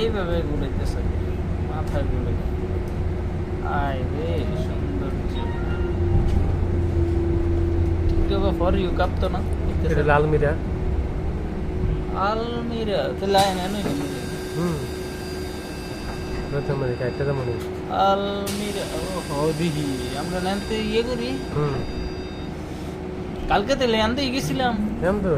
এইভাবে ঘুরাইতেছে মাথায় ঘুরে আয় রে সৌন্দর্য ফর ইউ কাঁপতো না এটা লালমিরা আলমিরা তাহলে আয় না প্রথমে কাটতে মনে আলমিরা ও দিহি আমরা নানতে ইয়ে করি কালকে তেলে আনতে গেছিলাম কেমন তো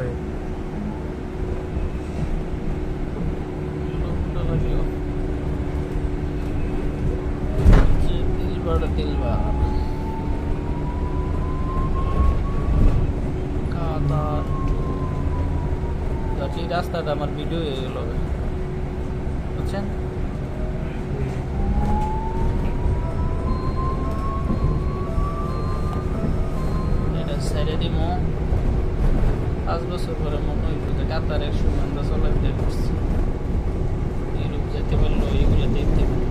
রাস্তাটা আমার ভিডিও হয়ে গেল বুঝছেন এটা ছেড়ে দিব 5 বছর পরে মনে হইব যে কাতারের সুগন্ধ চলাইতে করছি ইউরোপ যেতে পারলো এগুলো দেখতে পারলো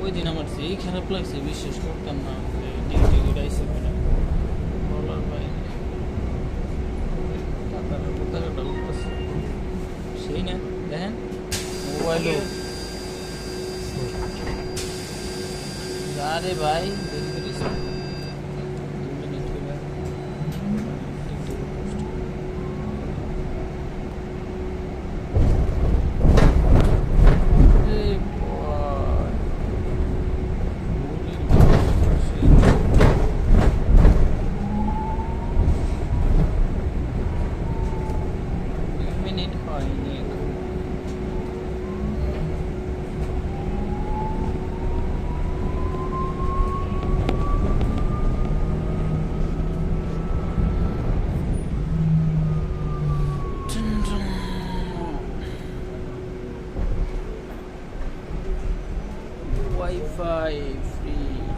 ওই দিন আমার যেই খারাপ লাগছে বিশ্বাস করতাম না ডিউটি ঘুরাইছে বলে বলার বাইরে কাতারের পতাকাটা উঠতেছে সেই না দেখেন মোবাইলও আরে ভাই দেরি করেছে মিনিট হয়নি Wi-Fi free